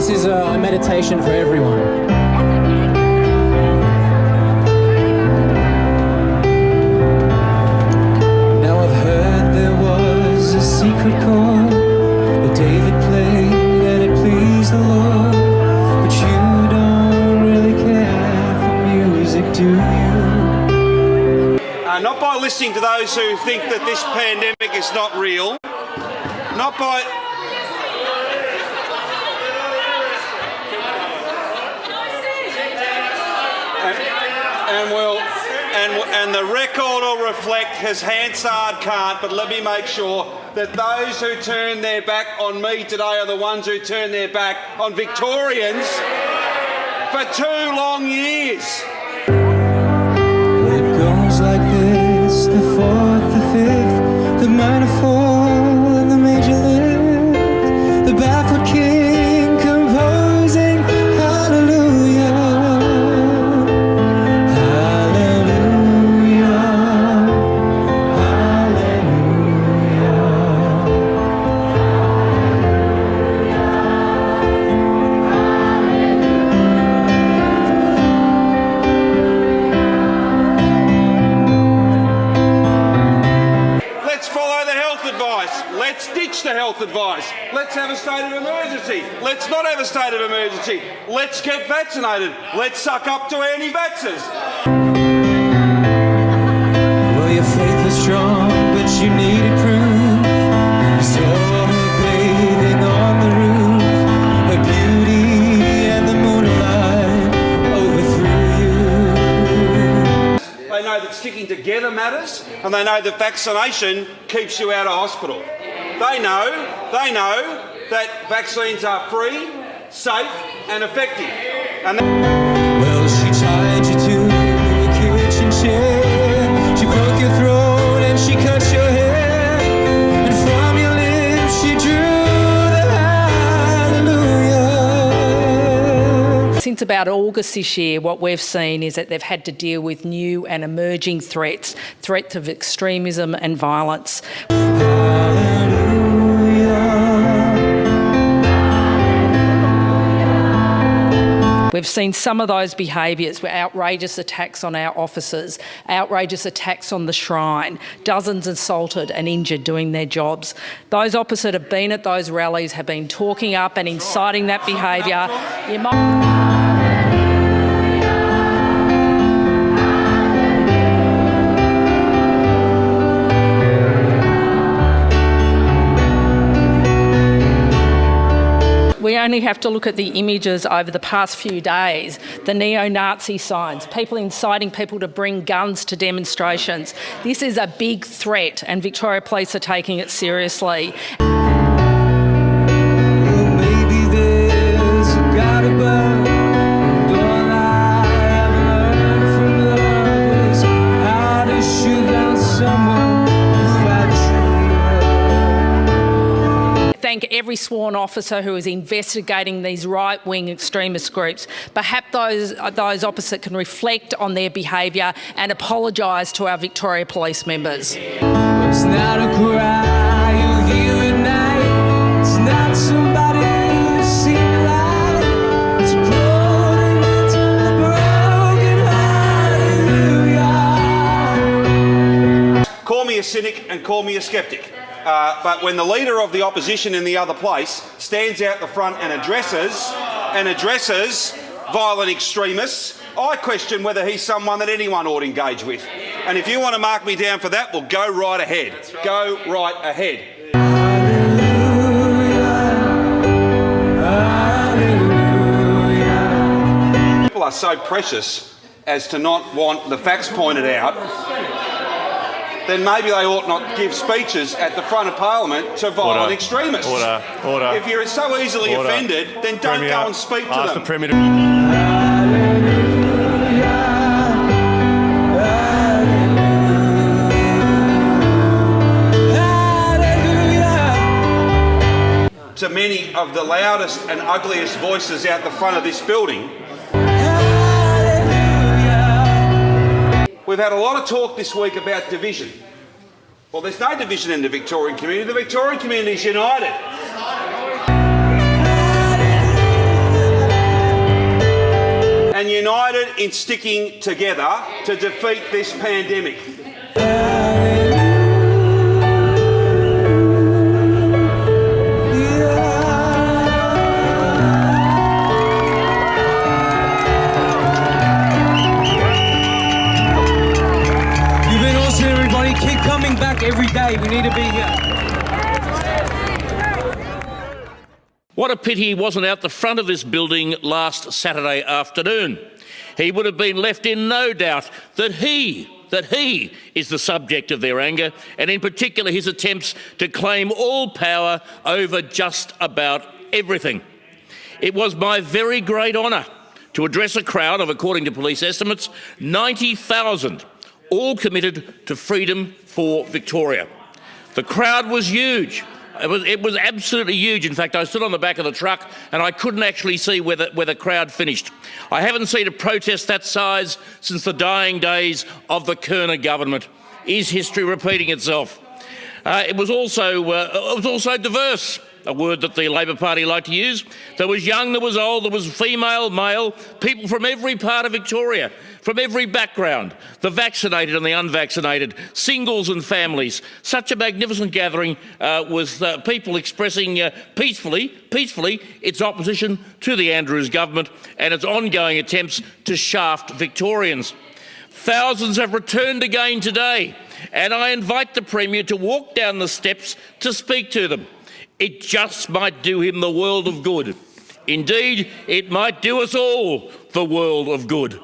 this is a meditation for everyone. Now I've heard there was a secret chord that David played and it pleased the Lord, but you don't really care for music, do you? Not by listening to those who think that this pandemic is not real, not by... And the record will reflect his Hansard can't, but let me make sure that those who turn their back on me today are the ones who turn their back on Victorians for 2 long years. It goes like this, the fourth, the fifth, the minor fall and the major lift, the baffled king composing hallelujah, hallelujah, Let's ditch the health advice. Let's have a state of emergency. Let's not have a state of emergency. Let's get vaccinated. Let's suck up to anti-vaxxers. Well, your faith was strong, but you needed proof. You saw her bathing on the roof, her beauty and the moonlight overthrew you. They know that sticking together matters, and they know that vaccination keeps you out of hospital. They know that vaccines are free, safe and effective. And well, she tied you to a kitchen chair, she broke your throat and she cut your hair, and from your lips she drew the hallelujah. Since about August this year, what we've seen is that they've had to deal with new and emerging threats of extremism and violence. We've seen some of those behaviours with outrageous attacks on our officers, outrageous attacks on the shrine, dozens assaulted and injured doing their jobs. Those opposite have been at those rallies, have been talking up and inciting that behaviour. We only have to look at the images over the past few days, the neo-Nazi signs, people inciting people to bring guns to demonstrations. This is a big threat and Victoria Police are taking it seriously. Maybe there's a God above, and all I have learned from love is how to shoot down someone who I truly love. Thank every sworn officer who is investigating these right-wing extremist groups. Perhaps those opposite can reflect on their behaviour and apologise to our Victoria Police members. It's not a cry you hear at night, it's not somebody who's seen the light, it's groaning, it's a broken hallelujah. Call me a cynic and call me a sceptic. But when the leader of the opposition in the other place stands out the front and addresses violent extremists, I question whether he's someone that anyone ought to engage with. And if you want to mark me down for that, well, go right ahead. Right. Go right ahead. People are so precious as to not want the facts pointed out, then maybe they ought not give speeches at the front of Parliament to violent extremists. Order. If you're so easily offended, then don't go and speak to them. The Premier to many of the loudest and ugliest voices out the front of this building. We've had a lot of talk this week about division. Well, there's no division in the Victorian community. The Victorian community is united. united in sticking together to defeat this pandemic. You've been awesome, everybody. Keep coming back every day. We need to be here. What a pity he wasn't out the front of this building last Saturday afternoon. He would have been left in no doubt that he is the subject of their anger, and in particular his attempts to claim all power over just about everything. It was my very great honour to address a crowd of, according to police estimates, 90,000, all committed to freedom for Victoria. The crowd was huge. It was absolutely huge. In fact, I stood on the back of the truck and I couldn't actually see where the crowd finished. I haven't seen a protest that size since the dying days of the Kerner government. Is history repeating itself? It was also diverse, a word that the Labor Party like to use. There was young, there was old, there was female, male, people from every part of Victoria, from every background, the vaccinated and the unvaccinated, singles and families. Such a magnificent gathering with people expressing peacefully its opposition to the Andrews government and its ongoing attempts to shaft Victorians. Thousands have returned again today, and I invite the Premier to walk down the steps to speak to them. It just might do him the world of good. Indeed, it might do us all the world of good.